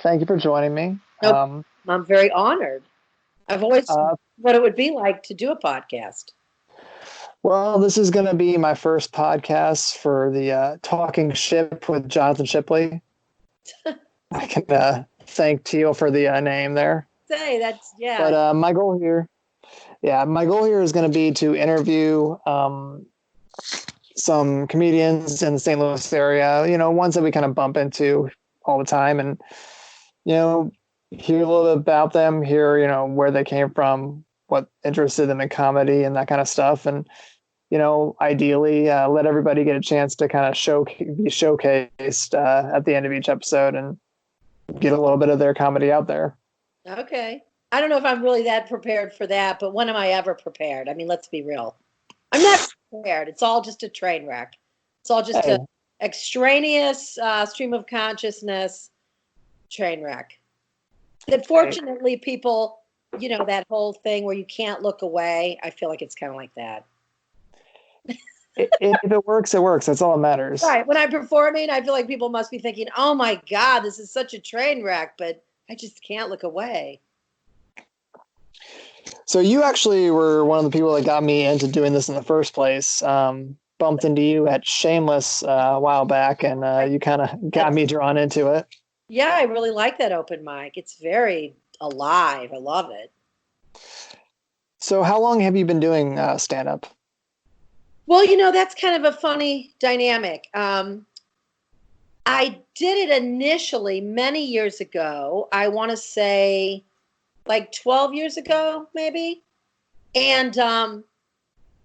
Thank you for joining me. Nope. I'm very honored. I've always Uh, what it would be like to do a podcast. well, this is going to be my first podcast for the Talking Ship with Jonathan Shipley. I can thank Teal for the name there. Say that's But yeah. my goal here is going to be to interview some comedians in the St. Louis area. You know, ones that we kind of bump into all the time, and you know, hear a little bit about them, hear where they came from, what interested them in comedy, and that kind of stuff, and ideally let everybody get a chance to kind of be showcased at the end of each episode and get a little bit of their comedy out there. Okay. I don't know if I'm really that prepared for that, but when am I ever prepared? I mean, let's be real. I'm not prepared. It's all just a train wreck. It's all just Hey, a extraneous stream of consciousness train wreck. That hey, fortunately people, that whole thing where you can't look away. I feel like it's kind of like that. if it works, it works. That's all that matters. Right. When I'm performing, I feel like people must be thinking, oh my God, this is such a train wreck, but I just can't look away. So you actually were one of the people that got me into doing this in the first place. Bumped into you at Shameless a while back, and you kind of got me drawn into it. Yeah, I really like that open mic. It's very alive. I love it. So how long have you been doing stand up? Well, that's kind of a funny dynamic. I did it initially many years ago. I want to say like 12 years ago, maybe. And I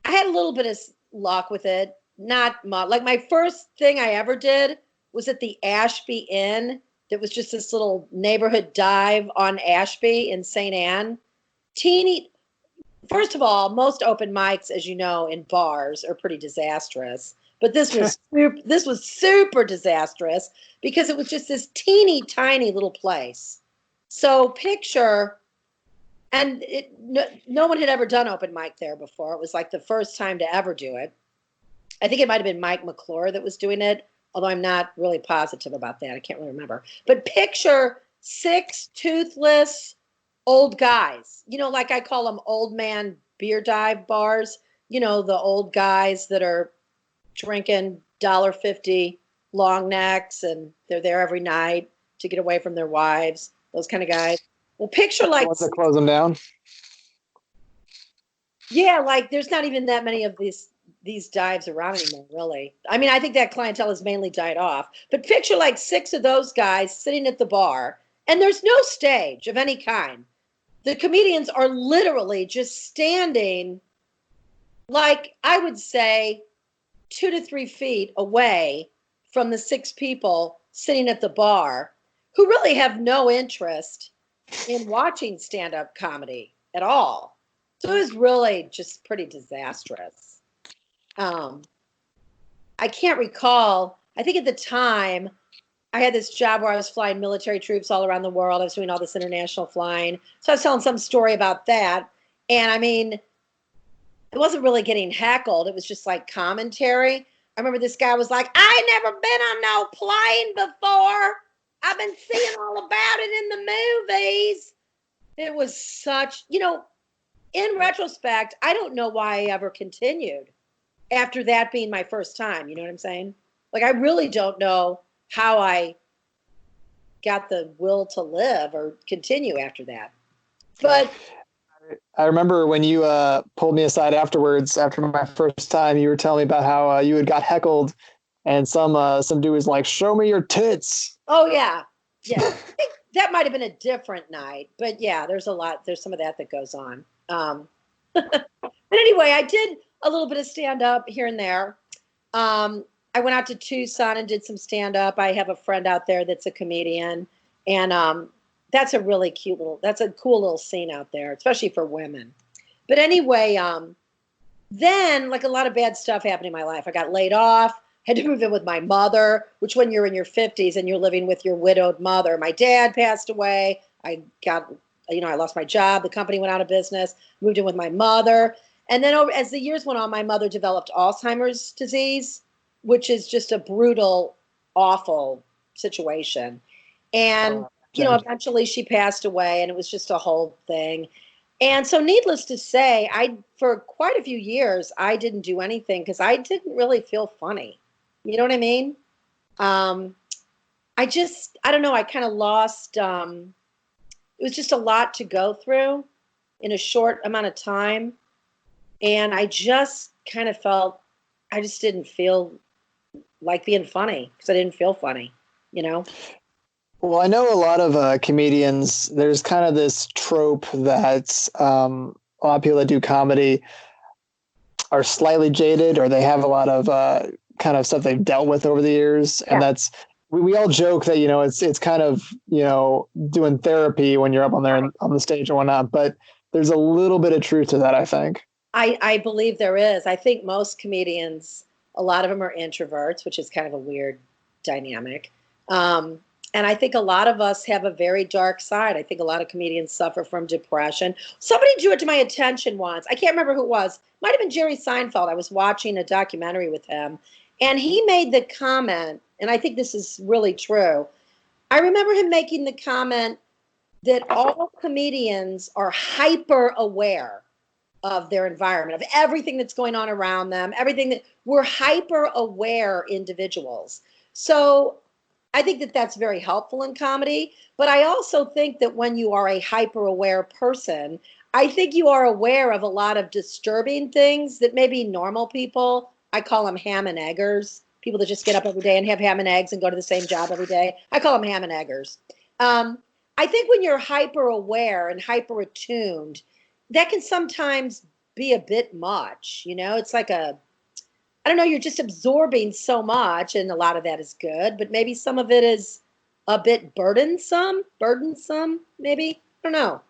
had a little bit of luck with it. Not much. Like my first thing I ever did was at the Ashby Inn. That was just this little neighborhood dive on Ashby in St. Anne. Teeny. First of all, most open mics, as you know, in bars are pretty disastrous. But this was super disastrous because it was just this teeny tiny little place. So picture, and no one had ever done open mic there before. It was like the first time to ever do it. I think it might have been Mike McClure that was doing it, although I'm not really positive about that. I can't really remember. But picture six toothless old guys. Like I call them old man beer dive bars. The old guys that are drinking $1.50 long necks and they're there every night to get away from their wives. Those kind of guys. Well, picture like Once I close them down. yeah, like there's not even that many of these dives around anymore, really. I mean, I think that clientele has mainly died off. But picture like six of those guys sitting at the bar, and there's no stage of any kind. The comedians are literally just standing, like I would say, 2 to 3 feet away from the six people sitting at the bar who really have no interest in watching stand-up comedy at all. So it was really just pretty disastrous. Um, I can't recall. I think at the time I had this job where I was flying military troops all around the world. I was doing all this international flying. So I was telling some story about that. And I mean, it wasn't really getting heckled. It was just like commentary. I remember this guy was like, I ain't never been on no plane before. I've been seeing all about it in the movies. It was such, in retrospect, I don't know why I ever continued after that being my first time. You know what I'm saying? Like, I really don't know how I got the will to live or continue after that. But I remember when you pulled me aside afterwards, after my first time, you were telling me about how you had got heckled, and some dude was like, "Show me your tits." oh yeah, yeah, I think that might have been a different night. But yeah, there's some of that goes on. But anyway, I did a little bit of stand up here and there. I went out to Tucson and did some stand up. I have a friend out there that's a comedian, and that's a cool little scene out there, especially for women. But anyway, then like a lot of bad stuff happened in my life. I got laid off, had to move in with my mother, which when you're in your 50s and you're living with your widowed mother, my dad passed away. I lost my job. The company went out of business, moved in with my mother. And then as the years went on, my mother developed Alzheimer's disease, which is just a brutal, awful situation. And, you know, eventually she passed away and it was just a whole thing. And so needless to say, for quite a few years, I didn't do anything because I didn't really feel funny. You know what I mean? Um, I don't know, I kind of lost, it was just a lot to go through in a short amount of time. And I just kind of felt, I just didn't feel like being funny because I didn't feel funny, you know? Well, I know a lot of comedians, there's kind of this trope that a lot of people that do comedy are slightly jaded or they have a lot of kind of stuff they've dealt with over the years. And Yeah. that's, we all joke that, you know, it's kind of, you know, doing therapy when you're up on there on the stage and whatnot, but there's a little bit of truth to that, I think. I believe there is. I think most comedians, a lot of them are introverts, which is kind of a weird dynamic. Um, and I think a lot of us have a very dark side. I think a lot of comedians suffer from depression. Somebody drew it to my attention once. I can't remember who it was. Might have been Jerry Seinfeld. I was watching a documentary with him, and he made the comment, and I think this is really true. I remember him making the comment that all comedians are hyper aware of their environment, of everything that's going on around them, everything that we're hyper aware individuals. So I think that that's very helpful in comedy. But I also think that when you are a hyper aware person, I think you are aware of a lot of disturbing things that maybe normal people, I call them ham and eggers, people that just get up every day and have ham and eggs and go to the same job every day. I call them ham and eggers. Um, I think when you're hyper aware and hyper attuned, that can sometimes be a bit much. You know, it's like I don't know, you're just absorbing so much, and a lot of that is good, but maybe some of it is a bit burdensome, maybe. I don't know.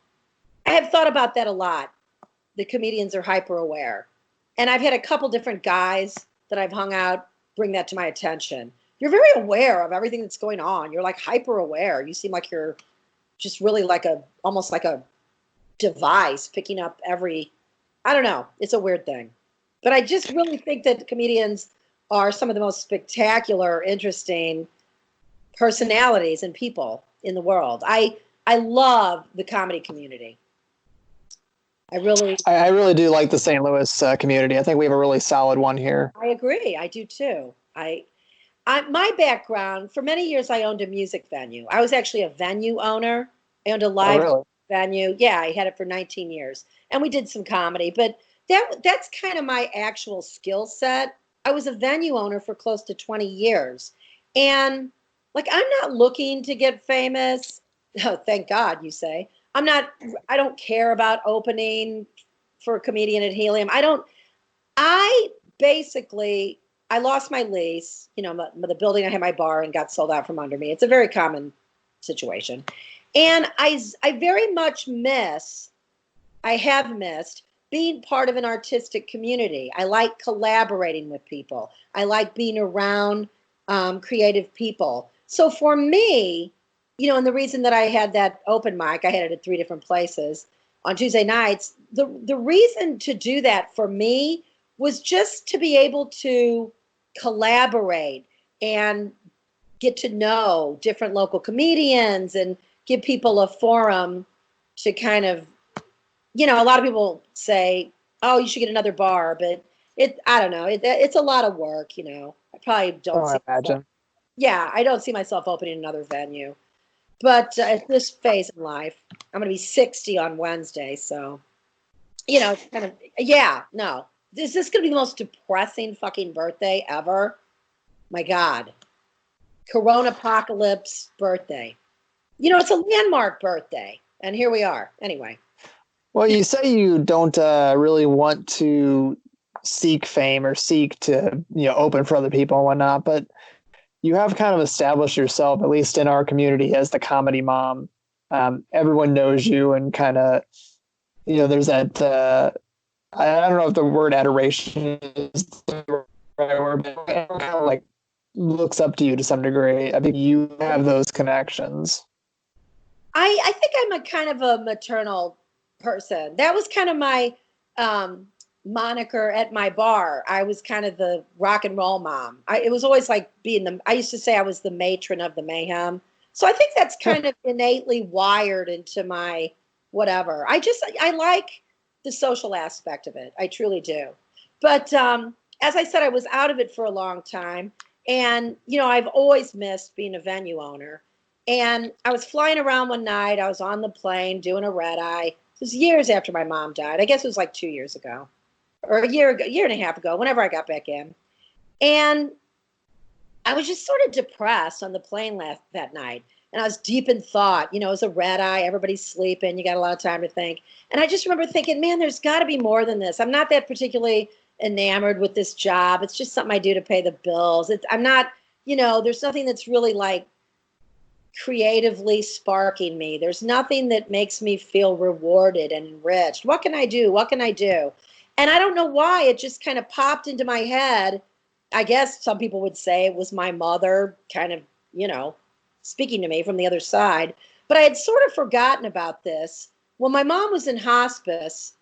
I have thought about that a lot. The comedians are hyper aware. And I've had a couple different guys that I've hung out bring that to my attention. You're very aware of everything that's going on. You're like hyper aware. You seem like you're just really like almost like a device picking up I don't know. It's a weird thing. But I just really think that comedians are some of the most spectacular, interesting personalities and people in the world. I love the comedy community. I really I really do like the St. Louis community. I think we have a really solid one here. I agree. I do too. My background, for many years I owned a music venue. I was actually a venue owner. I owned a Oh, live really? venue. Yeah, I had it for 19 years. And we did some comedy, but that's kind of my actual skill set. I was a venue owner for close to 20 years. And like I'm not looking to get famous. Oh, thank God, you say. I don't care about opening for a comedian at Helium. I basically I lost my lease. You know, the building I had my bar and got sold out from under me. It's a very common situation, and I very much miss. I have missed being part of an artistic community. I like collaborating with people. I like being around creative people. So for me, you know, and the reason that I had that open mic, I had it at 3 different places on Tuesday nights. The reason to do that for me was just to be able to collaborate and get to know different local comedians and give people a forum to kind of, you know, a lot of people say, oh, you should get another bar, but I don't know, it's a lot of work, you know. I probably don't Oh, I see myself, imagine. yeah, I don't see myself opening another venue. But at this phase in life, I'm going to be 60 on Wednesday, so you know, it's kind of, yeah, no. Is this going to be the most depressing fucking birthday ever? My God. Corona apocalypse birthday. You know, it's a landmark birthday. And here we are. Anyway. Well, you say you don't really want to seek fame or seek to, you know, open for other people and whatnot, but you have kind of established yourself, at least in our community, as the comedy mom. Everyone knows you and kind of, you know, there's that, I don't know if the word adoration is the right word, but everyone kind of like looks up to you to some degree. I think you have those connections. I think I'm a kind of a maternal person. That was kind of my um, moniker at my bar. I was kind of the rock and roll mom. It was always like I used to say I was the matron of the mayhem So I think that's kind of innately wired into my whatever. I like the social aspect of it. I truly do. But as I said, I was out of it for a long time. And, I've always missed being a venue owner. And I was flying around one night. I was on the plane doing a red eye. It was years after my mom died. I guess it was like 2 years ago or a year ago, year and a half ago, whenever I got back in. And I was just sort of depressed on the plane that night. And I was deep in thought. It was a red eye. Everybody's sleeping. You got a lot of time to think. And I just remember thinking, man, there's got to be more than this. I'm not that particularly enamored with this job. It's just something I do to pay the bills. I'm not, there's nothing that's really like creatively sparking me. There's nothing that makes me feel rewarded and enriched. What can I do? What can I do? And I don't know why it just kind of popped into my head. I guess some people would say it was my mother kind of, speaking to me from the other side. But I had sort of forgotten about this. When my mom was in hospice,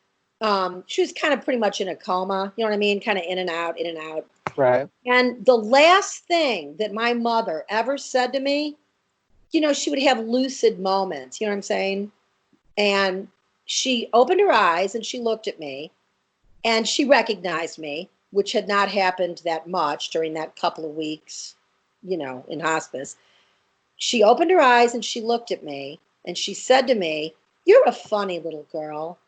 she was kind of pretty much in a coma, you know what I mean? Kind of in and out, in and out. Right. And the last thing that my mother ever said to me, she would have lucid moments, you know what I'm saying? And she opened her eyes and she looked at me and she recognized me, which had not happened that much during that couple of weeks, in hospice. She opened her eyes and she looked at me and she said to me, "You're a funny little girl."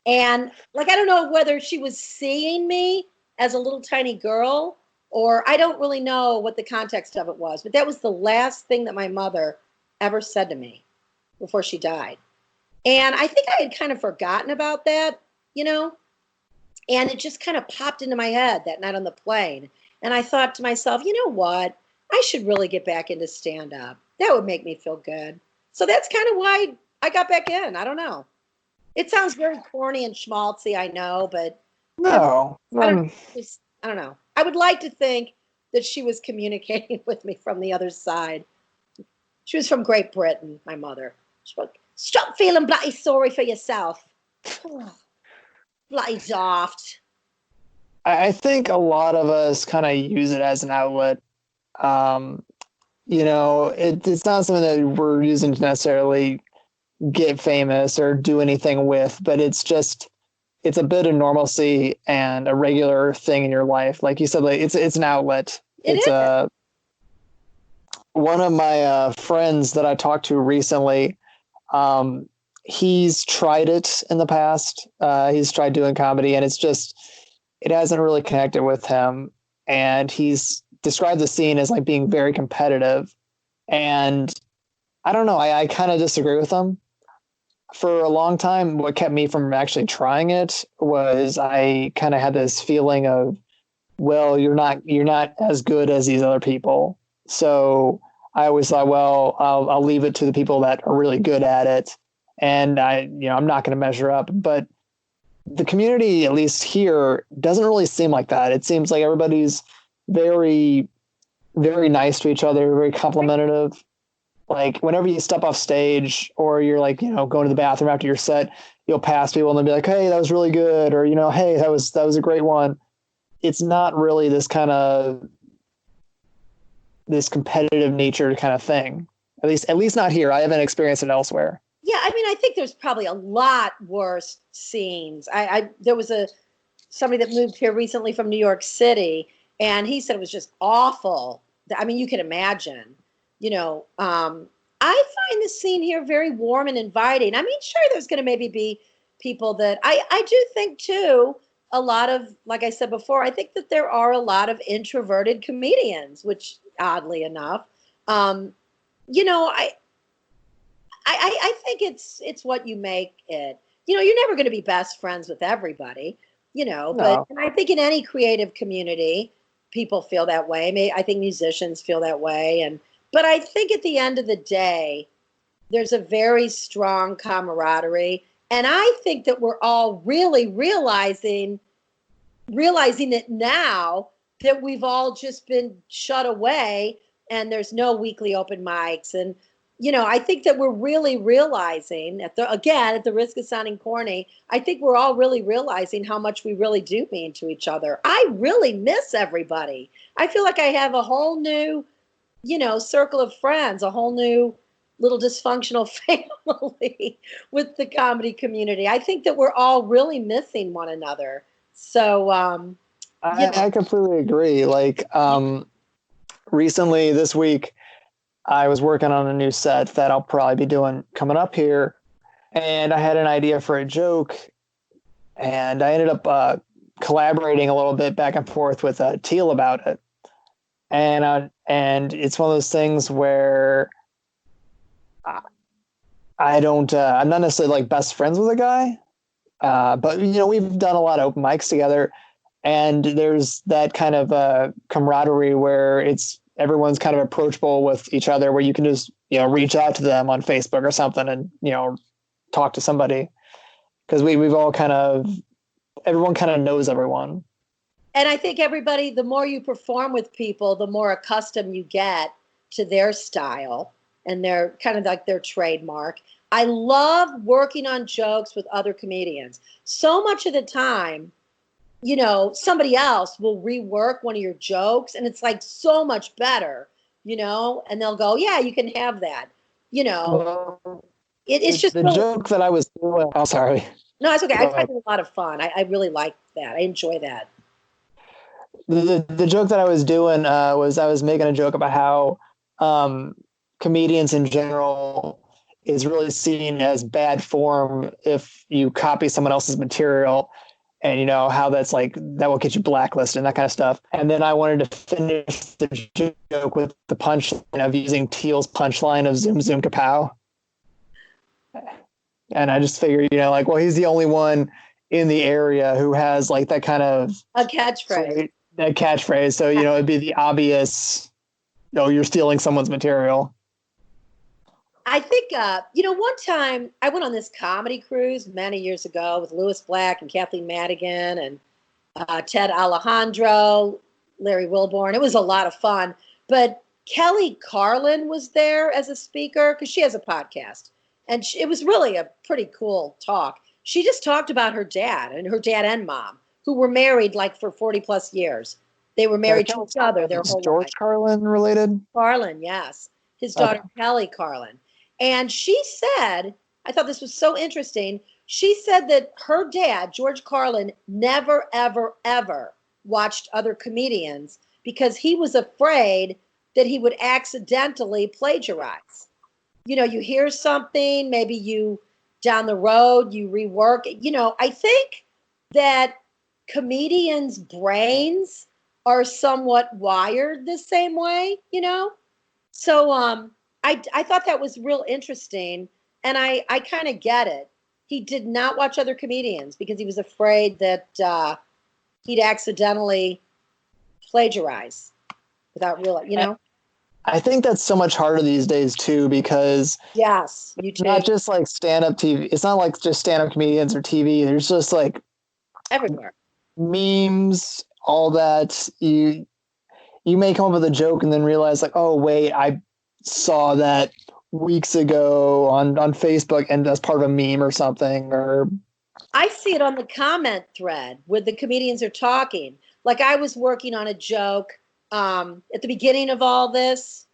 And I don't know whether she was seeing me as a little tiny girl, or I don't really know what the context of it was, but that was the last thing that my mother ever said to me before she died. And I think I had kind of forgotten about that, and it just kind of popped into my head that night on the plane. And I thought to myself, you know what? I should really get back into stand-up. That would make me feel good. So that's kind of why I got back in. I don't know. It sounds very corny and schmaltzy, I know, but No. I don't know. I would like to think that she was communicating with me from the other side. She was from Great Britain, my mother. She went, "Stop feeling bloody sorry for yourself." Bloody daft. I think a lot of us kind of use it as an outlet. It's not something that we're using to necessarily get famous or do anything with, but it's a bit of normalcy and a regular thing in your life. Like you said, like it's an outlet. It's one of my friends that I talked to recently. He's tried it in the past. He's tried doing comedy, and it hasn't really connected with him. And he's described the scene as like being very competitive. And I don't know. I kind of disagree with him. For a long time, what kept me from actually trying it was I kind of had this feeling of, well, you're not as good as these other people. So I always thought, well, I'll leave it to the people that are really good at it. And I'm not going to measure up. But the community, at least here, doesn't really seem like that. It seems like everybody's very, very nice to each other, very complimentary. Like whenever you step off stage or you're like, going to the bathroom after your set, you'll pass people and they'll be like, "Hey, that was really good." Or, "Hey, that was a great one." It's not really this competitive nature kind of thing. At least not here. I haven't experienced it elsewhere. Yeah, I mean, I think there's probably a lot worse scenes. There was somebody that moved here recently from New York City, and he said it was just awful. I mean, you can imagine. I find the scene here very warm and inviting. I mean, sure, there's going to maybe be people that I do think too. A lot of, like I said before, I think that there are a lot of introverted comedians, which oddly enough, I think it's what you make it. You're never going to be best friends with everybody, No. but and I think in any creative community, people feel that way. I think musicians feel that way. But I think at the end of the day, there's a very strong camaraderie. And I think that we're all really realizing it now that we've all just been shut away and there's no weekly open mics. And, I think that we're really realizing at the risk of sounding corny, I think we're all really realizing how much we really do mean to each other. I really miss everybody. I feel like I have a whole new circle of friends, a whole new little dysfunctional family with the comedy community. I think that we're all really missing one another. So, I completely agree. Like, recently this week, I was working on a new set that I'll probably be doing coming up here. And I had an idea for a joke, and I ended up collaborating a little bit back and forth with Teal about it. And it's one of those things where I don't, I'm not necessarily like best friends with a guy, but we've done a lot of open mics together, and there's that kind of camaraderie where everyone's kind of approachable with each other, where you can just reach out to them on Facebook or something and talk to somebody, because we've all everyone kind of knows everyone. And I think everybody, the more you perform with people, the more accustomed you get to their style and their kind of like their trademark. I love working on jokes with other comedians. So much of the time, somebody else will rework one of your jokes and it's like so much better, and they'll go, yeah, you can have that. It's just the joke that I was doing. Oh, sorry. No, it's okay. I find it a lot of fun. I really like that. I enjoy that. The joke that I was doing was I was making a joke about how comedians in general is really seen as bad form if you copy someone else's material, and how that's like that will get you blacklisted and that kind of stuff. And then I wanted to finish the joke with the punchline of using Teal's punchline of Zoom Zoom Kapow. And I just figured, well, he's the only one in the area who has like that kind of a catchphrase. That catchphrase. So, it'd be the obvious, you're stealing someone's material. I think, one time I went on this comedy cruise many years ago with Lewis Black and Kathleen Madigan and Ted Alejandro, Larry Wilborn. It was a lot of fun. But Kelly Carlin was there as a speaker because she has a podcast. And it was really a pretty cool talk. She just talked about her dad and mom, who were married like for 40 plus years. They were married to each other their whole George life. Carlin related? Carlin, yes. His daughter, Kelly Carlin. And she said, I thought this was so interesting. She said that her dad, George Carlin, never, ever, ever watched other comedians because he was afraid that he would accidentally plagiarize. You hear something, maybe you down the road, you rework it. I think that comedians' brains are somewhat wired the same way, So I thought that was real interesting, and I kind of get it. He did not watch other comedians because he was afraid that he'd accidentally plagiarize without real. I think that's so much harder these days too, because yes, you too. Not just like stand-up TV. It's not like just stand-up comedians or TV. There's just like everywhere memes, all that. You may come up with a joke and then realize like, oh wait, I saw that weeks ago on Facebook and that's part of a meme or something. Or I see it on the comment thread where the comedians are talking. Like I was working on a joke at the beginning of all this.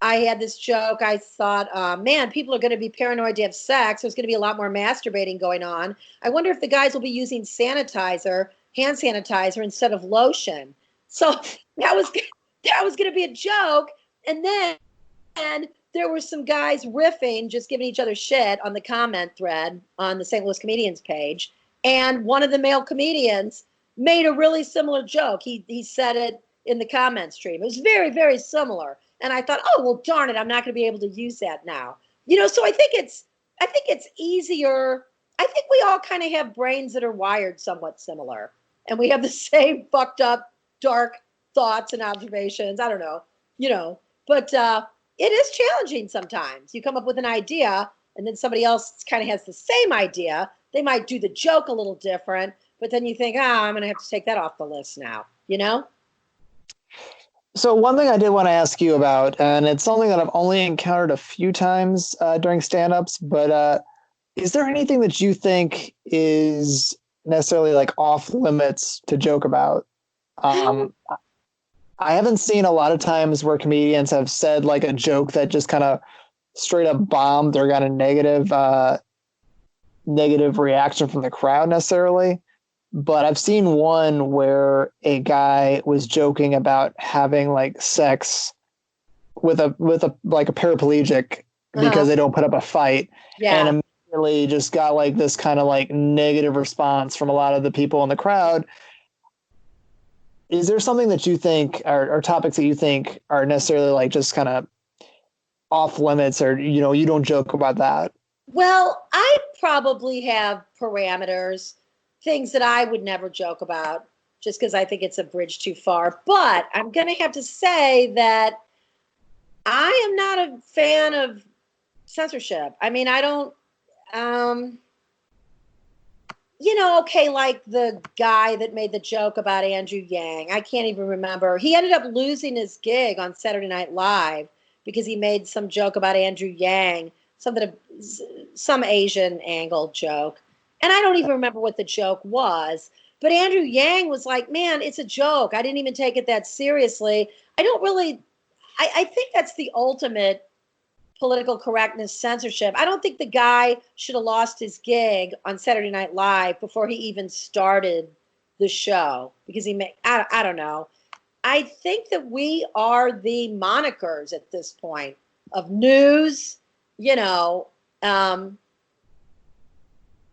I had this joke. I thought, man, people are going to be paranoid to have sex. There's going to be a lot more masturbating going on. I wonder if the guys will be using hand sanitizer instead of lotion. So that was going to be a joke. And then there were some guys riffing, just giving each other shit on the comment thread on the St. Louis Comedians page. And one of the male comedians made a really similar joke. He said it in the comment stream. It was very, very similar. And I thought, oh, well, darn it, I'm not going to be able to use that now. So I think it's easier. I think we all kind of have brains that are wired somewhat similar. And we have the same fucked up, dark thoughts and observations. I don't know, but it is challenging sometimes. You come up with an idea and then somebody else kind of has the same idea. They might do the joke a little different, but then you think, I'm going to have to take that off the list now, So one thing I did want to ask you about, and it's something that I've only encountered a few times during stand-ups, but is there anything that you think is necessarily like off limits to joke about? I I haven't seen a lot of times where comedians have said like a joke that just kind of straight up bombed or got a negative reaction from the crowd necessarily. But I've seen one where a guy was joking about having like sex with a like a paraplegic because they don't put up a fight, Yeah. and immediately just got like this kind of like negative response from a lot of the people in the crowd. Is there something that you think or topics that you think are necessarily like just kind of off limits, or you don't joke about that? Well, I probably have parameters, things that I would never joke about just because I think it's a bridge too far. But I'm going to have to say that I am not a fan of censorship. I mean, I don't, um, okay, like the guy that made the joke about Andrew Yang. I can't even remember. He ended up losing his gig on Saturday Night Live because he made some joke about Andrew Yang, some Asian angle joke. And I don't even remember what the joke was. But Andrew Yang was like, man, it's a joke. I didn't even take it that seriously. I think that's the ultimate political correctness censorship. I don't think the guy should have lost his gig on Saturday Night Live before he even started the show because I don't know. I think that we are the monikers at this point of news, you know.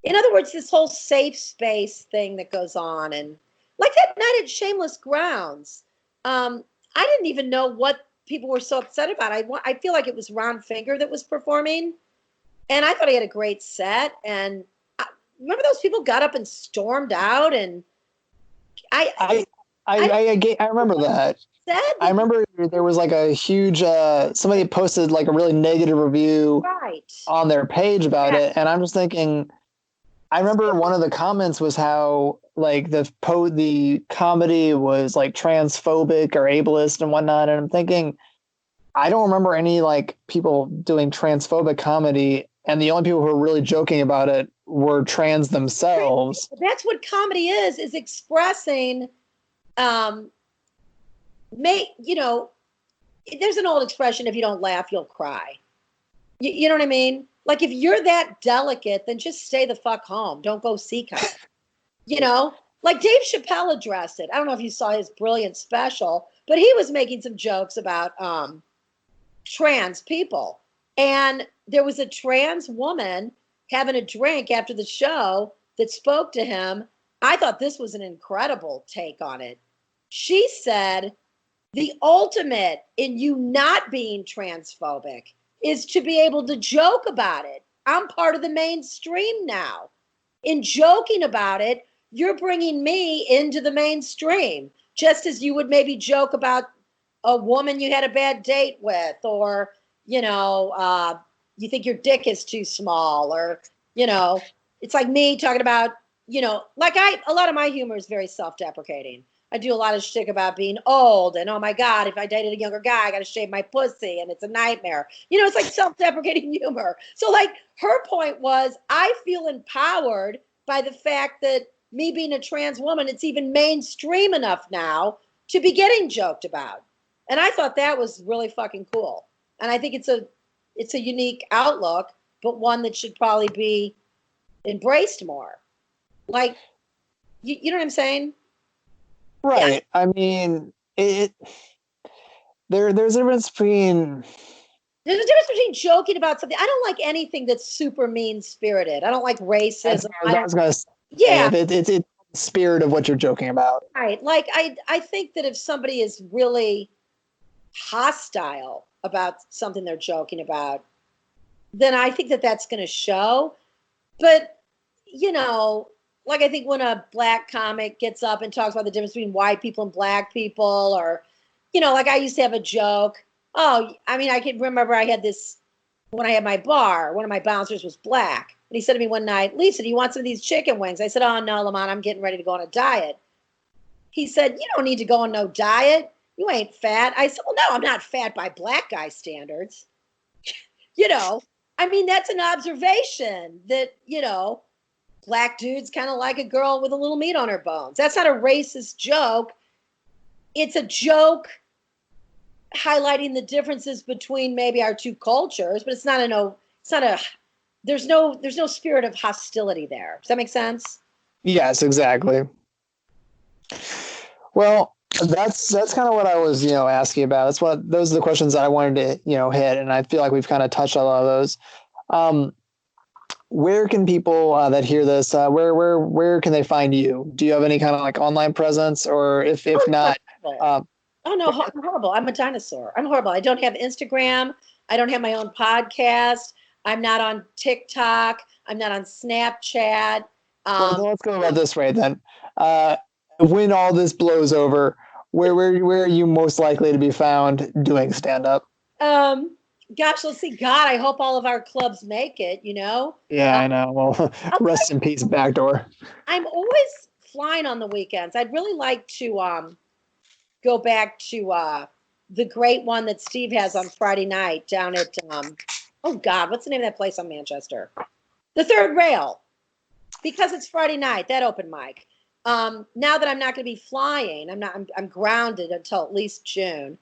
In other words, this whole safe space thing that goes on, and like that night at Shameless Grounds, I didn't even know what people were so upset about. I feel like it was Ron Finger that was performing, and I thought he had a great set. And remember those people got up and stormed out, and I I I remember that. said I that, remember there was like a huge somebody posted like a really negative review right? on their page about Yeah. it, and I'm just thinking. I remember one of the comments was how like the comedy was like transphobic or ableist and whatnot, and I'm thinking I don't remember any like people doing transphobic comedy, and the only people who were really joking about it were trans themselves. That's what comedy is expressing. Um, you know, there's an old expression: if you don't laugh, you'll cry. You know what I mean? Like if you're that delicate, then just stay the fuck home. Don't go see comedy. You know, like Dave Chappelle addressed it. I don't know if you saw his brilliant special, but he was making some jokes about trans people. And there was a trans woman having a drink after the show that spoke to him. I thought this was an incredible take on it. She said, the ultimate in you not being transphobic is to be able to joke about it. I'm part of the mainstream now. In joking about it, you're bringing me into the mainstream, just as you would maybe joke about a woman you had a bad date with, or, you think your dick is too small, or, it's like me talking about, a lot of my humor is very self deprecating. I do a lot of shtick about being old and, oh my God, if I dated a younger guy, I got to shave my pussy and it's a nightmare. It's like self deprecating humor. So, like, her point was, I feel empowered by the fact that me being a trans woman, it's even mainstream enough now to be getting joked about. And I thought that was really fucking cool. And I think it's a unique outlook, but one that should probably be embraced more. Like, you know what I'm saying? Right. I mean, there's a difference between. There's a difference between joking about something. I don't like anything that's super mean spirited. I don't like racism. I was gonna say, Yeah, it's the spirit of what you're joking about. right. Like I think that if somebody is really hostile about something they're joking about, then I think that that's going to show. But like I think when a black comic gets up and talks about the difference between white people and black people, or like I used to have a joke. Oh, I mean, I can remember I had this when I had my bar. One of my bouncers was black, and he said to me one night, "Lisa, do you want some of these chicken wings?" I said, "Oh no, Lamont, I'm getting ready to go on a diet." He said, "You don't need to go on no diet. You ain't fat." I said, "Well, no, I'm not fat by black guy standards." I mean, that's an observation that, black dudes kind of like a girl with a little meat on her bones. That's not a racist joke. It's a joke highlighting the differences between maybe our two cultures, but it's not a there's no spirit of hostility there. Does that make sense? Yes, exactly. Well, that's kind of what I was, asking about. Those are the questions that I wanted to, hit, and I feel like we've kind of touched on a lot of those. Where can people that hear this, where can they find you? Do you have any kind of like online presence, or if not? Oh no, I'm horrible. I'm a dinosaur. I'm horrible. I don't have Instagram. I don't have my own podcast. I'm not on TikTok. I'm not on Snapchat. Well, let's go about this way then. When all this blows over, where are you most likely to be found doing stand up? Gosh, let's see. God, I hope all of our clubs make it. Yeah, I know. Well, rest in peace, Backdoor. I'm always flying on the weekends. I'd really like to go back to the great one that Steve has on Friday night down at oh God, what's the name of that place on Manchester? The Third Rail, because it's Friday night, that open mic. Now that I'm not going to be flying, I'm grounded until at least June.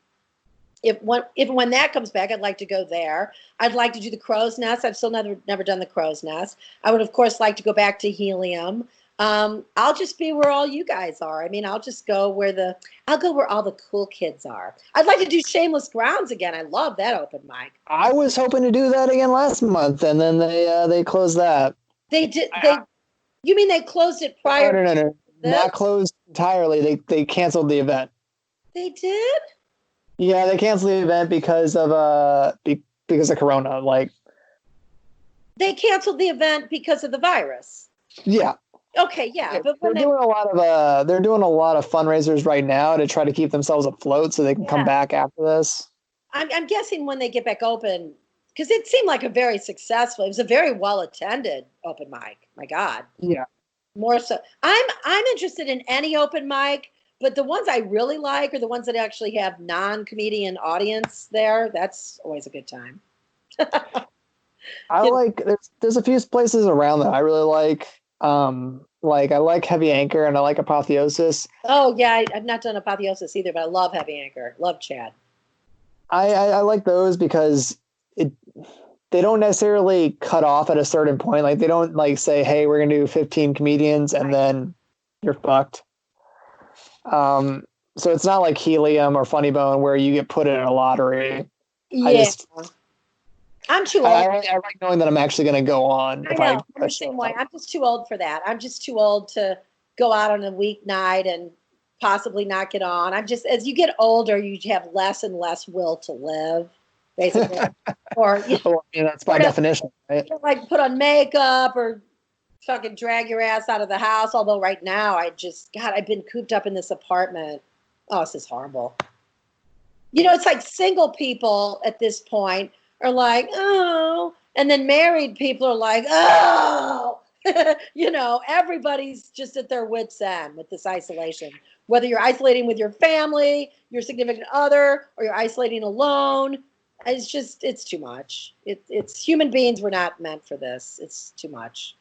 If when that comes back, I'd like to go there. I'd like to do the Crow's Nest. I've still never done the Crow's Nest. I would of course like to go back to Helium. I'll just be where all you guys are. I mean, I'll go where all the cool kids are. I'd like to do Shameless Grounds again. I love that open mic. I was hoping to do that again last month, and then they closed that. They did. You mean they closed it prior? No. Not closed entirely. They canceled the event. They did? Yeah, they canceled the event because of Corona. Like, they canceled the event because of the virus. Yeah. Okay, yeah, but they're doing a lot of fundraisers right now to try to keep themselves afloat so they can come back after this. I'm guessing when they get back open, because it seemed like it was a very well attended open mic. My God. Yeah. More so, I'm interested in any open mic, but the ones I really like are the ones that actually have non-comedian audience there. That's always a good time. There's a few places around that I really like. I like Heavy Anchor and I like Apotheosis. Oh yeah, I've not done Apotheosis either, but I love Heavy Anchor. Love Chad. I like those because they don't necessarily cut off at a certain point. Like they don't like say, hey, we're gonna do 15 comedians and then you're fucked. So it's not like Helium or Funny Bone where you get put in a lottery. Yeah. I'm too old. I like knowing that I'm actually going to go on. I'm the same way. I'm just too old for that. I'm just too old to go out on a weeknight and possibly not get on. As you get older, you have less and less will to live, basically. Or that's by definition, right? Like put on makeup or fucking drag your ass out of the house. Although right now, I've been cooped up in this apartment. Oh, this is horrible. It's like single people at this point are like, oh, and then married people are like, oh, everybody's just at their wits' end with this isolation. Whether you're isolating with your family, your significant other, or you're isolating alone, it's too much. It's human beings were not meant for this. It's too much.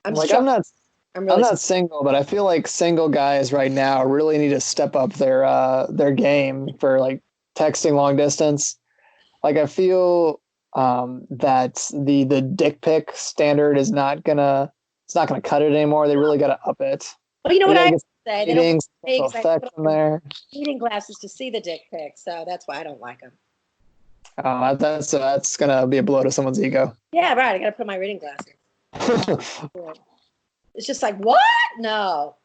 I'm not single, but I feel like single guys right now really need to step up their game for like texting long distance. Like I feel that the dick pic standard is not gonna cut it anymore. They really got to up it. Well, you know what I say? They don't effects in there. Reading glasses to see the dick pic, so that's why I don't like them. That's gonna be a blow to someone's ego. Yeah, right. I gotta put on my reading glasses. It's just like, what? No.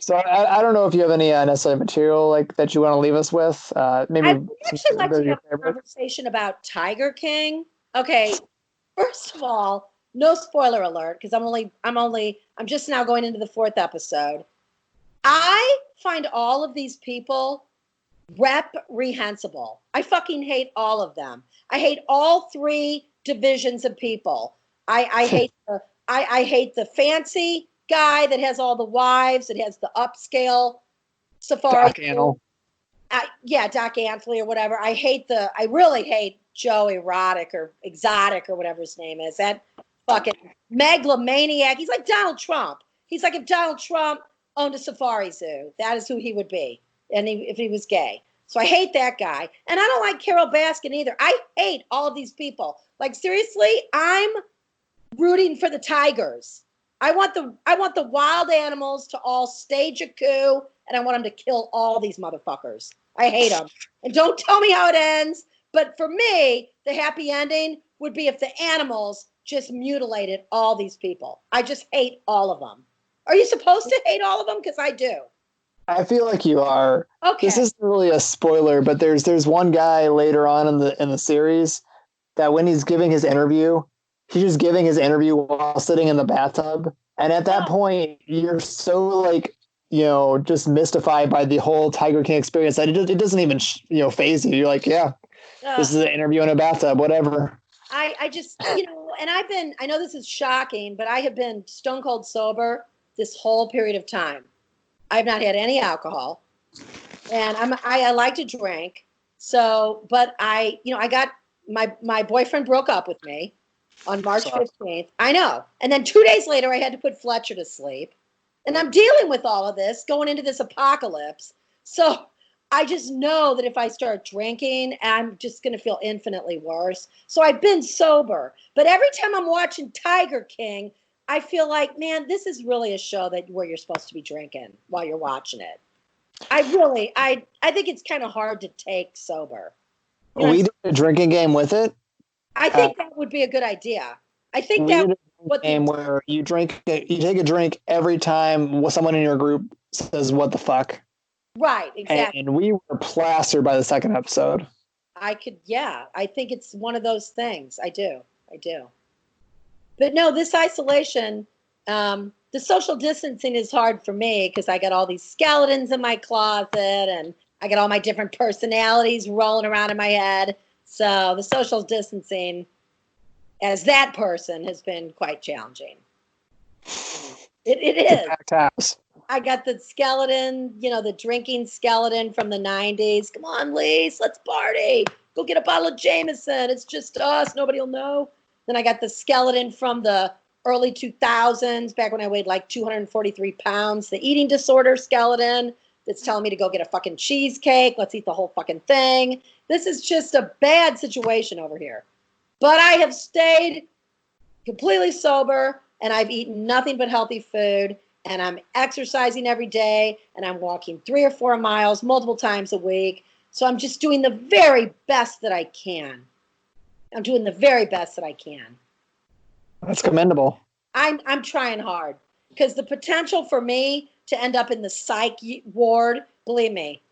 So I don't know if you have any necessary material like that you want to leave us with. Maybe I'd actually like to have a conversation about Tiger King. Okay, first of all, no spoiler alert because I'm just now going into the 4th episode. I find all of these people reprehensible. I fucking hate all of them. I hate all 3 divisions of people. I hate the fancy guy that has all the wives, that has the upscale safari. Doc Antle. Doc Antle or whatever. I really hate Joe Exotic or whatever his name is. That fucking megalomaniac. He's like Donald Trump. He's like if Donald Trump owned a safari zoo. That is who he would be. and if he was gay. So I hate that guy. And I don't like Carol Baskin either. I hate all of these people. Like, seriously, I'm rooting for the tigers. I want the wild animals to all stage a coup, and I want them to kill all these motherfuckers. I hate them. And don't tell me how it ends. But for me, the happy ending would be if the animals just mutilated all these people. I just hate all of them. Are you supposed to hate all of them? Because I do. I feel like you are. Okay. This isn't really a spoiler, but there's one guy later on in the series that when he's giving his interview, he's just giving his interview while sitting in the bathtub. And at that point, you're so like, just mystified by the whole Tiger King experience that it doesn't even, phase you. You're like, yeah, this is an interview in a bathtub, whatever. I just, and I know this is shocking, but I have been stone cold sober this whole period of time. I've not had any alcohol, and I like to drink. So, but I got my boyfriend broke up with me on March 15th. I know. And then 2 days later, I had to put Fletcher to sleep. And I'm dealing with all of this going into this apocalypse. So I just know that if I start drinking, I'm just going to feel infinitely worse. So I've been sober. But every time I'm watching Tiger King, I feel like, man, this is really a show where you're supposed to be drinking while you're watching it. I think it's kind of hard to take sober. We did a drinking game with it. I think that would be a good idea. I think that did a game where you take a drink every time someone in your group says "what the fuck." Right, exactly. And we were plastered by the second episode. I think it's one of those things. I do. But no, this isolation, the social distancing is hard for me because I got all these skeletons in my closet and I got all my different personalities rolling around in my head. So the social distancing as that person has been quite challenging. It is. I got the skeleton, the drinking skeleton from the 90s. Come on, Lise, let's party. Go get a bottle of Jameson. It's just us. Nobody will know. Then I got the skeleton from the early 2000s, back when I weighed like 243 pounds, the eating disorder skeleton that's telling me to go get a fucking cheesecake. Let's eat the whole fucking thing. This is just a bad situation over here. But I have stayed completely sober, and I've eaten nothing but healthy food, and I'm exercising every day, and I'm walking 3 or 4 miles multiple times a week. So I'm just doing the very best that I can. That's commendable. I'm trying hard because the potential for me to end up in the psych ward, believe me,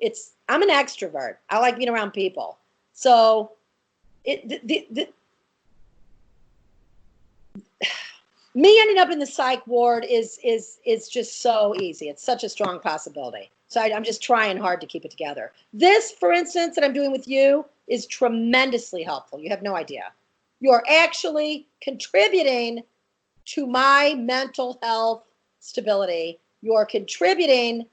I'm an extrovert. I like being around people. So me ending up in the psych ward is just so easy. It's such a strong possibility. So I'm just trying hard to keep it together. This, for instance, that I'm doing with you is tremendously helpful. You have no idea. You're actually contributing to my mental health stability. You're contributing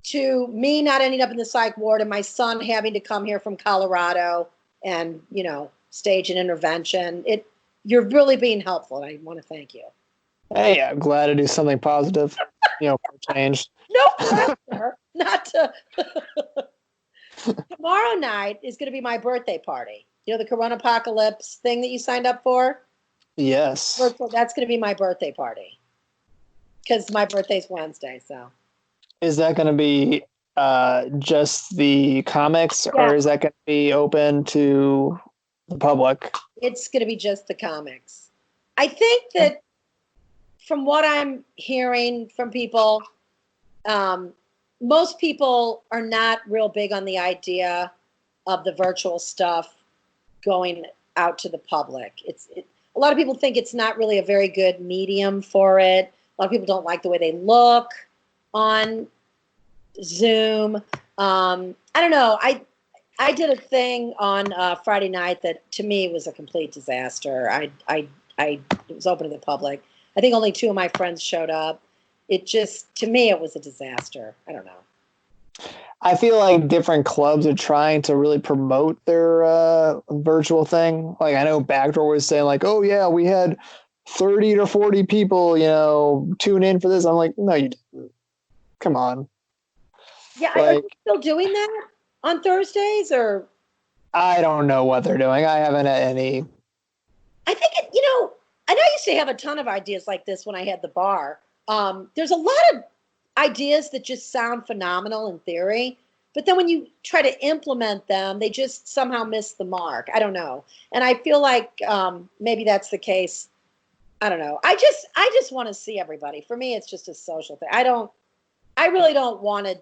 to me not ending up in the psych ward and my son having to come here from Colorado and, stage an intervention. You're really being helpful, and I want to thank you. Hey, I'm glad to do something positive, for change. No pressure, not to. Tomorrow night is going to be my birthday party. The Corona Apocalypse thing that you signed up for? Yes. That's going to be my birthday party because my birthday's Wednesday. So. Is that going to be just the comics, or is that going to be open to the public? It's going to be just the comics. I think that from what I'm hearing from people, most people are not real big on the idea of the virtual stuff going out to the public. A lot of people think it's not really a very good medium for it. A lot of people don't like the way they look on Zoom. I don't know. I did a thing on Friday night that to me was a complete disaster. It was open to the public. I think only 2 of my friends showed up. To me, it was a disaster. I don't know. I feel like different clubs are trying to really promote their virtual thing. Like I know Backdoor was saying like, oh yeah, we had 30 to 40 people, tune in for this. I'm like, no, you didn't. Come on. Yeah, are you Like, still doing that on Thursdays or? I don't know what they're doing. I haven't had any. I think I know I used to have a ton of ideas like this when I had the bar. There's a lot of ideas that just sound phenomenal in theory, but then when you try to implement them, they just somehow miss the mark. I don't know, and I feel like maybe that's the case. I don't know. I just want to see everybody. For me, it's just a social thing. I really don't want to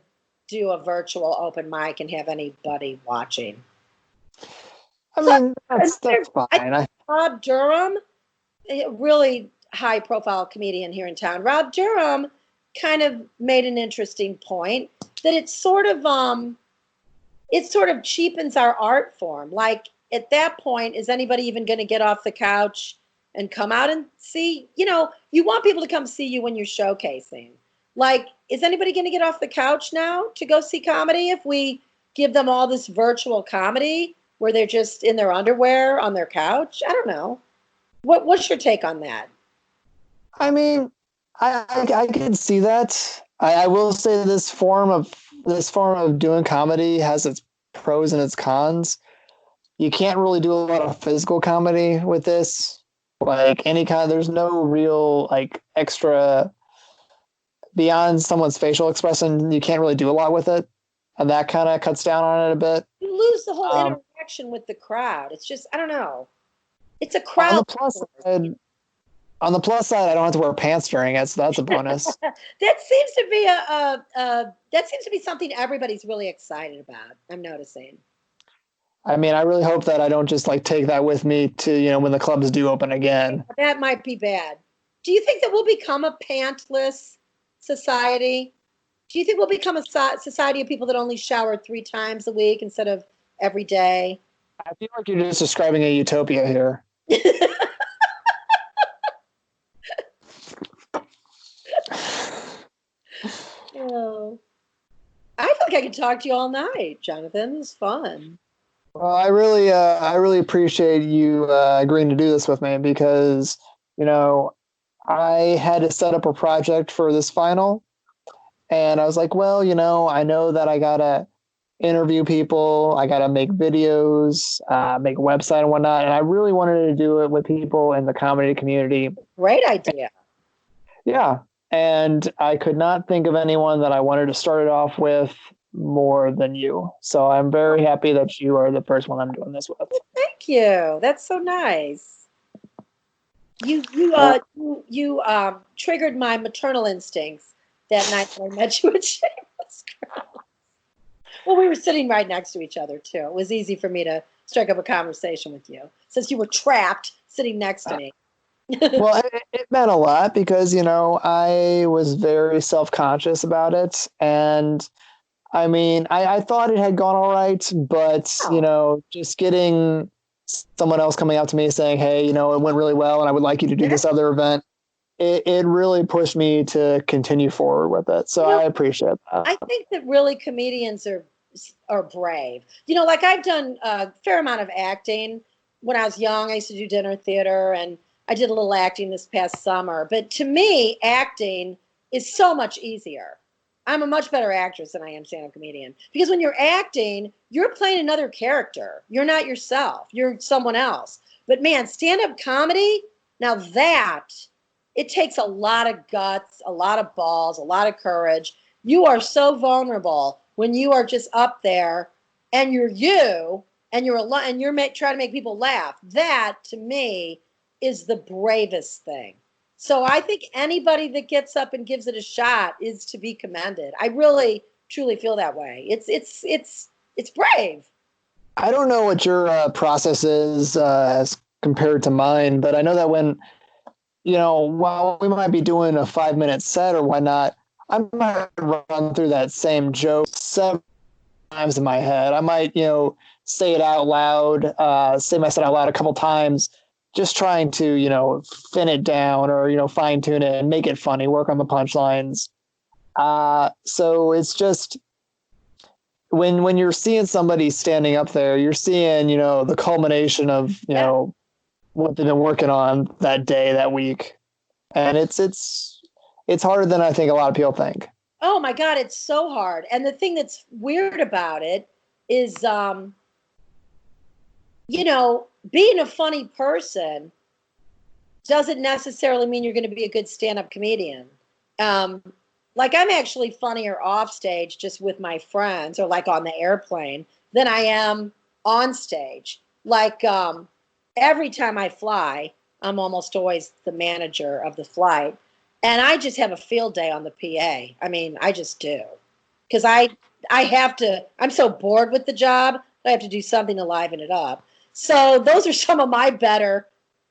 do a virtual open mic and have anybody watching. I So mean, that's fine. I Rob Durham, a really high profile comedian here in town. Rob Durham kind of made an interesting point that it sort of cheapens our art form. Like at that point, is anybody even going to get off the couch and come out and see? You want people to come see you when you're showcasing. Like, is anybody going to get off the couch now to go see comedy if we give them all this virtual comedy where they're just in their underwear on their couch? I don't know. What's your take on that? I mean, I can see that. I will say this form of doing comedy has its pros and its cons. You can't really do a lot of physical comedy with this. Like any kind, there's no real like extra beyond someone's facial expression. You can't really do a lot with it, and that kind of cuts down on it a bit. You lose the whole Um, interaction with the crowd. It's just, I don't know. It's a on crowd the plus sport. side, on the plus side, I don't have to wear pants during it, so that's a bonus. That seems to be that seems to be something everybody's really excited about. I'm noticing. I mean, I really hope that I don't just like take that with me to, when the clubs do open again. That might be bad. Do you think that we'll become a pantless society? Do you think we'll become a society of people that only shower 3 times a week instead of every day? I feel like you're just describing a utopia here. Oh, I feel like I could talk to you all night, Jonathan. It was fun. Well, I really appreciate you agreeing to do this with me because, you know, I had to set up a project for this final, and I was like, well, I know that I gotta interview people, I gotta make videos, make a website and whatnot, and I really wanted to do it with people in the comedy community. Great idea. Yeah, and I could not think of anyone that I wanted to start it off with more than you. So I'm very happy that you are the first one I'm doing this with. Thank you. That's so nice. Well, You triggered my maternal instincts that night when I met you at Shameless Girl. Well, we were sitting right next to each other too. It was easy for me to strike up a conversation with you since you were trapped sitting next to me. well, it meant a lot because, I was very self-conscious about it. And I mean, I thought it had gone all right, but, Oh, just getting someone else coming up to me saying, hey, it went really well and I would like you to do yeah. this other event. It really pushed me to continue forward with it. So You know, I appreciate that. I think that really comedians are brave. Like I've done a fair amount of acting when I was young. I used to do dinner theater, and I did a little acting this past summer. But to me, acting is so much easier. I'm a much better actress than I am stand-up comedian because when you're acting, you're playing another character. You're not yourself. You're someone else. But man, stand-up comedy, now that it takes a lot of guts, a lot of balls, a lot of courage. You are so vulnerable when you are just up there and you're you and you're trying to make people laugh. That to me is the bravest thing. So I think anybody that gets up and gives it a shot is to be commended. I really truly feel that way. It's brave. I don't know what your process is as compared to mine, but I know that when while we might be doing a 5-minute set or whatnot, I might run through that same joke 7 times in my head. I might, say it out loud, say my set out loud a couple times, just trying to, thin it down or, fine tune it and make it funny, work on the punchlines. So it's just when you're seeing somebody standing up there, you're seeing, the culmination of, Yeah. what they've been working on that day, that week. And it's harder than I think a lot of people think. Oh my God, it's so hard. And the thing that's weird about it is, being a funny person doesn't necessarily mean you're going to be a good stand-up comedian. Um, like I'm actually funnier off stage just with my friends or like on the airplane than I am on stage. Like every time I fly, I'm almost always the manager of the flight. And I just have a field day on the PA. I mean, I just do. Because I have to, I'm so bored with the job, I have to do something to liven it up. So those are some of my better,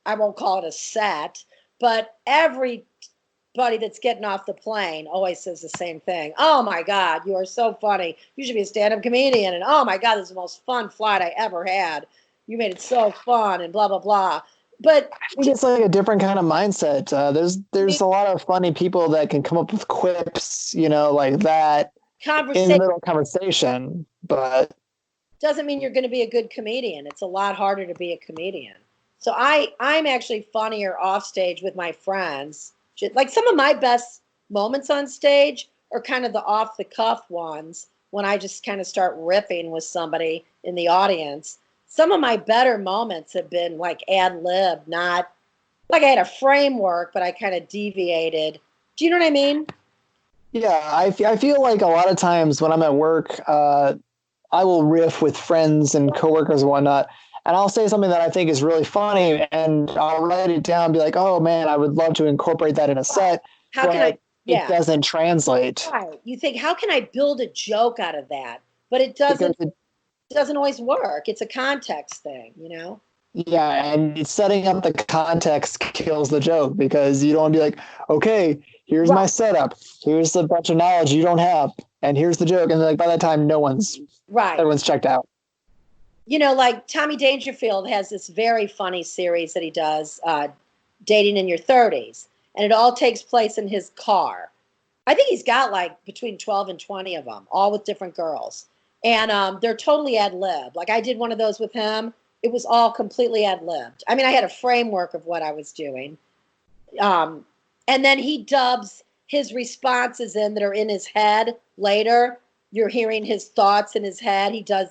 I won't call it a set, but everybody that's getting off the plane always says the same thing. Oh my God, you are so funny. You should be a stand-up comedian. And oh my God, this is the most fun flight I ever had. You made it so fun and blah, blah, blah. But I think it's like a different kind of mindset. There's a lot of funny people that can come up with quips, like that in the conversation middle of conversation. But doesn't mean you're going to be a good comedian. It's a lot harder to be a comedian. So I'm actually funnier off stage with my friends. Like some of my best moments on stage are kind of the off the cuff ones when I just kind of start ripping with somebody in the audience. Some of my better moments have been like ad lib, not like I had a framework, but I kind of deviated. Do you know what I mean? yeah, I feel like a lot of times when I'm at work, I will riff with friends and coworkers and whatnot, and I'll say something that I think is really funny, and I'll write it down, and be like, "Oh man, I would love to incorporate that in a set," How can I? but it Yeah, doesn't translate right. You think, how can I build a joke out of that? But it because doesn't always work. It's a context thing. yeah, and it's setting up the context kills the joke because you don't want to be like, "Okay, here's Right, my setup, here's a bunch of knowledge you don't have, and here's the joke," and like by that time, right. everyone's checked out. Like Tommy Dangerfield has this very funny series that he does, Dating in Your 30s, and it all takes place in his car. I think he's got like between 12 and 20 of them, all with different girls. And they're totally ad lib. Like I did one of those with him. It was all completely ad libbed. I mean, I had a framework of what I was doing. Um, and then he dubs his responses in that are in his head later. You're hearing his thoughts in his head. He does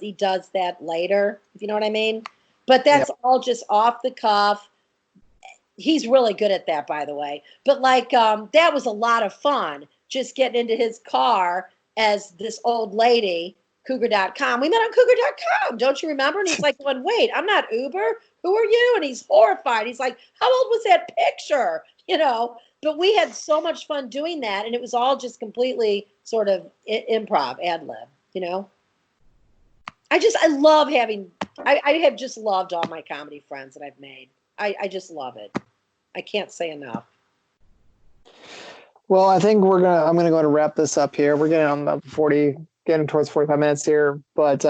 that later, if you know what I mean. But Yeah. that's all just off the cuff. He's really good at that, by the way. But like that was a lot of fun, just getting into his car as this old lady, cougar.com. We met on cougar.com, don't you remember? And he's like, going, wait, I'm not Uber. Who are you? And he's horrified. He's like, how old was that picture? But we had so much fun doing that, and it was all just completely sort of improv, ad lib. I love having. I have just loved all my comedy friends that I've made. I just love it. I can't say enough. Well, I think I'm gonna go ahead and wrap this up here. We're getting on the 40, getting towards 45 minutes here, but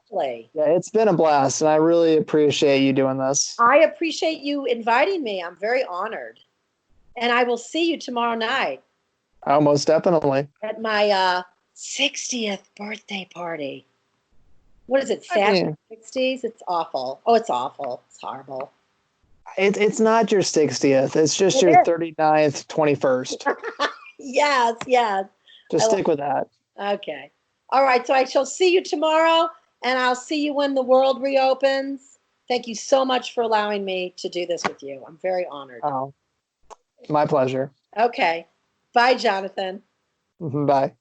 Play. yeah, it's been a blast, and I really appreciate you doing this. I appreciate you inviting me. I'm very honored. And I will see you tomorrow night Oh, most definitely. at my 60th birthday party. What is it? I Fat mean, 60s? It's awful. Oh, it's awful. It's horrible. it's not your 60th. It's just It your is. 39th, 21st. Yes, yes. Just stick with that. Okay. All right. So I shall see you tomorrow, and I'll see you when the world reopens. Thank you so much for allowing me to do this with you. I'm very honored. Oh, my pleasure. Okay. Bye, Jonathan. Bye.